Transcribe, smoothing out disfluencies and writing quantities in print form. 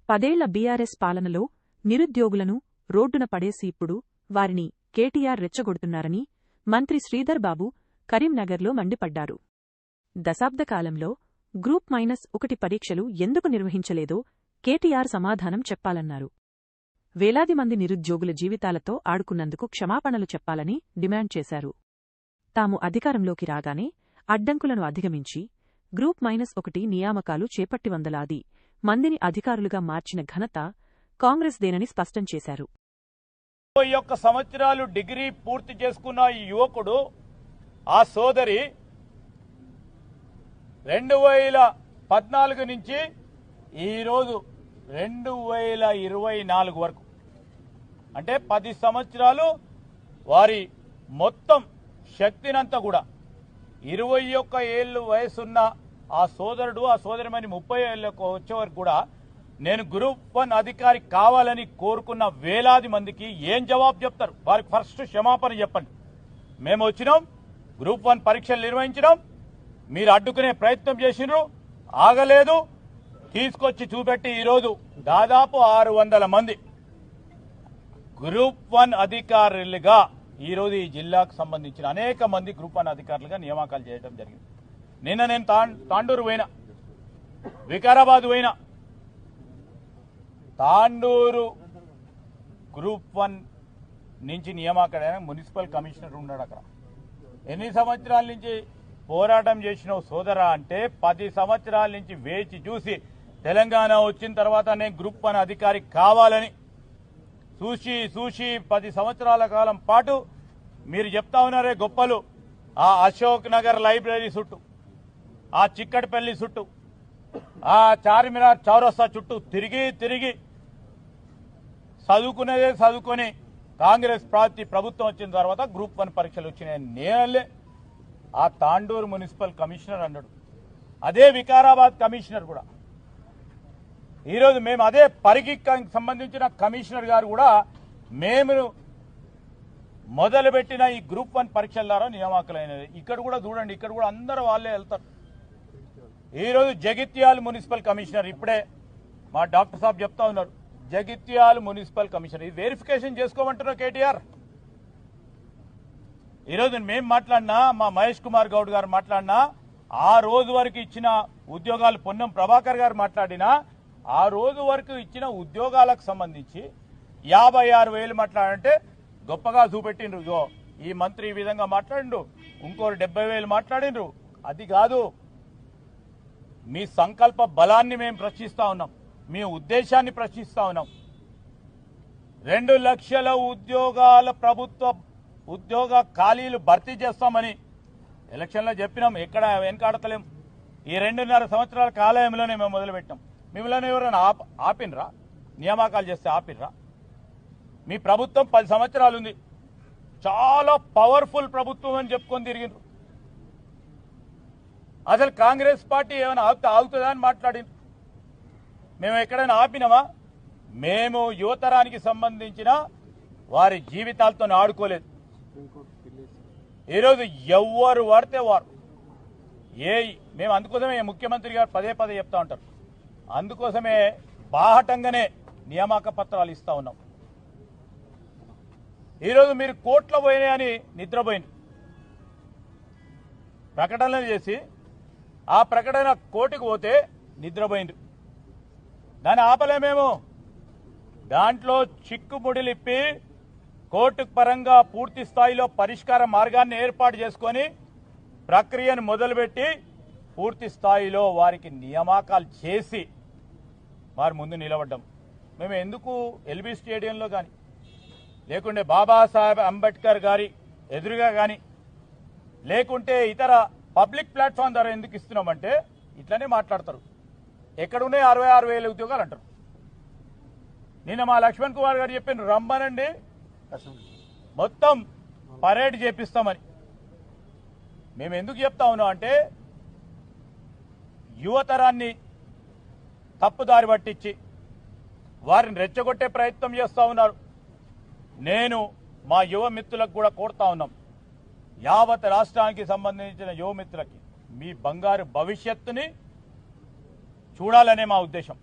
10 ఏళ్ల బీఆర్ఎస్ పాలనలో నిరుద్యోగులను రోడ్డున పడేసి ఇప్పుడు వారిని కేటీఆర్ రెచ్చగొడుతున్నారని మంత్రి శ్రీధర్ బాబు కరీంనగర్లో మండిపడ్డారు. దశాబ్దకాలంలో గ్రూప్ -1 పరీక్షలు ఎందుకు నిర్వహించలేదో కేటీఆర్ సమాధానం చెప్పాలన్నారు. వేలాది మంది నిరుద్యోగుల జీవితాలతో ఆడుకున్నందుకు క్షమాపణలు చెప్పాలని డిమాండ్ చేశారు. తాము అధికారంలోకి రాగానే అడ్డంకులను అధిగమించి గ్రూప్ -1 నియామకాలు చేపట్టి వందలాది మందిని అధికారులుగా మార్చిన ఘనత కాంగ్రెస్దేనని స్పష్టం చేశారు. 21 సంవత్సరాలు డిగ్రీ పూర్తి చేసుకున్న ఈ యువకుడు ఆ సోదరి 2014 నుంచి ఈరోజు 2024 వరకు అంటే 10 సంవత్సరాలు వారి మొత్తం శక్తినంతా కూడా 21 ఏళ్ళు వయసున్న ఆ సోదరుడు ఆ సోదరిమణి 30 ఏళ్లకు వచ్చే వరకు కూడా నేను గ్రూప్ 1 అధికారి కావాలని కోరుకున్న వేలాది మందికి ఏం జవాబు చెప్తారు? వారికి ఫస్ట్ క్షమాపణ చెప్పండి. మేము వచ్చినాం, గ్రూప్ 1 పరీక్షలు నిర్వహించినాం, మీరు అడ్డుకునే ప్రయత్నం చేసినారు, ఆగలేదు, తీసుకొచ్చి చూపెట్టి ఈరోజు దాదాపు 600 మంది గ్రూప్ 1 అధికారులుగా ఈరోజు ఈ జిల్లాకు సంబంధించిన అనేక మంది గ్రూప్ 1 అధికారులుగా నియామకాలు చేయడం జరిగింది. నిన్న నేను తాండూరు పోయినా, వికారాబాద్ పోయినా. తాండూరు గ్రూప్ 1 నుంచి నియామకమైన మున్సిపల్ కమిషనర్ ఉన్నాడు అక్కడ. ఎన్ని సంవత్సరాల నుంచి పోరాటం చేసిన సోదరా అంటే 10 సంవత్సరాల నుంచి వేచి చూసి తెలంగాణ వచ్చిన తర్వాత నేను గ్రూప్ 1 అధికారి కావాలని చూసి 10 సంవత్సరాల కాలం పాటు మీరు చెప్తా ఉన్నారే గొప్పలు. ఆ అశోక్ నగర్ లైబ్రరీ చుట్టూ, ఆ చిక్కడపల్లి చుట్టూ, ఆ చార్మినార్ చౌరస్తా చుట్టూ తిరిగి చదువుకునేదే చదువుకొని కాంగ్రెస్ ప్రభుత్వం వచ్చిన తర్వాత గ్రూప్ 1 పరీక్షలు వచ్చినాయి. నేనలే ఆ తాండూరు మున్సిపల్ కమిషనర్ అన్నాడు, అదే వికారాబాద్ కమిషనర్ కూడా. ఈరోజు మేము అదే పరిగికి సంబంధించిన కమిషనర్ గారు కూడా మేము మొదలుపెట్టిన ఈ గ్రూప్ 1 పరీక్షల ద్వారా నియామకులైనది. ఇక్కడ కూడా చూడండి, ఇక్కడ కూడా అందరూ వాళ్ళే వెళ్తారు. ఈరోజు జగిత్యాల మున్సిపల్ కమిషనర్ ఇప్పుడే మా డాక్టర్ సాబ్ చెప్తా ఉన్నారు, జగిత్యాల మున్సిపల్ కమిషనర్ ఇది వెరిఫికేషన్ చేసుకోమంటున్నారు కేటీఆర్. ఈరోజు మేము మాట్లాడినా, మా మహేష్ కుమార్ గౌడ్ గారు మాట్లాడినా, ఆ రోజు వరకు ఇచ్చిన ఉద్యోగాలు పొన్నం ప్రభాకర్ గారు మాట్లాడినా, ఆ రోజు వరకు ఇచ్చిన ఉద్యోగాలకు సంబంధించి 56,000 మాట్లాడంటే గొప్పగా చూపెట్టిండ్రు. ఇగో ఈ మంత్రి ఈ విధంగా మాట్లాడిండ్రు, ఇంకోరు 70,000 మాట్లాడిండ్రు. అది కాదు, మీ సంకల్ప బలాన్ని మేము ప్రశ్నిస్తా ఉన్నాం, మీ ఉద్దేశాన్ని ప్రశ్నిస్తా ఉన్నాం. 2 లక్షల ఉద్యోగాల ప్రభుత్వ ఉద్యోగ ఖాళీలు భర్తీ చేస్తామని ఎలక్షన్లో చెప్పినాం, ఎక్కడ వెనకాడతలేం. ఈ 2.5 సంవత్సరాల కాలంలోనే మేము మొదలుపెట్టాం. మిమ్మల్ని ఎవరైనా ఆపినరా? నియామకాలు చేస్తే ఆపినరా? మీ ప్రభుత్వం 10 సంవత్సరాలు ఉంది, చాలా పవర్ఫుల్ ప్రభుత్వం అని చెప్పుకొని తిరిగిండ్రు. అసలు కాంగ్రెస్ పార్టీ ఏమైనా ఆగుతుందా అని మాట్లాడింది. మేము ఎక్కడైనా ఆపినామా? మేము యువతరానికి సంబంధించిన వారి జీవితాలతో ఆడుకోలేదు. ఈరోజు ఎవరు వాడితే వారు మేము అందుకోసమే ముఖ్యమంత్రి గారు పదే చెప్తా ఉంటారు, అందుకోసమే బాహటంగానే నియామక పత్రాలు ఇస్తా ఉన్నాం. ఈరోజు మీరు కోర్టులో పోయినాయని నిద్రపోయింది, ప్రకటనలు చేసి ఆ ప్రకటన కోర్టుకు పోతే నిద్రపోయింది. దాన్ని ఆపలేమేమో. దాంట్లో చిక్కుముడిలిప్పి కోర్టు పరంగా పూర్తి స్థాయిలో పరిష్కార మార్గాన్ని ఏర్పాటు చేసుకొని ప్రక్రియను మొదలుపెట్టి పూర్తి స్థాయిలో వారికి నియామకాలు చేసి వారి ముందు నిలబడ్డాం. మేము ఎందుకు ఎల్బీ స్టేడియంలో కానీ లేకుంటే బాబాసాహెబ్ అంబేద్కర్ గారి ఎదురుగా కానీ లేకుంటే ఇతర పబ్లిక్ ప్లాట్ఫామ్ ద్వారా ఎందుకు ఇస్తున్నామంటే ఇట్లనే మాట్లాడతారు. ఎక్కడున్నాయి 66,000 ఉద్యోగాలు అంటారు. నిన్న మా లక్ష్మణ్ కుమార్ గారు చెప్పిన రమ్మనండి మొత్తం పరేడ్ చేపిస్తామని. మేము ఎందుకు చెప్తా ఉన్నాం అంటే యువతరాన్ని తప్పుదారి పట్టించి వారిని రెచ్చగొట్టే ప్రయత్నం చేస్తూ ఉన్నారు. నేను మా యువ మిత్రులకు కూడా కోరుతా ఉన్నాం, యావత్ రాష్ట్రానికి సంబంధించిన యువ మిత్రులకి మీ బంగారు భవిష్యత్తుని చూడాలనే మా ఉద్దేశం.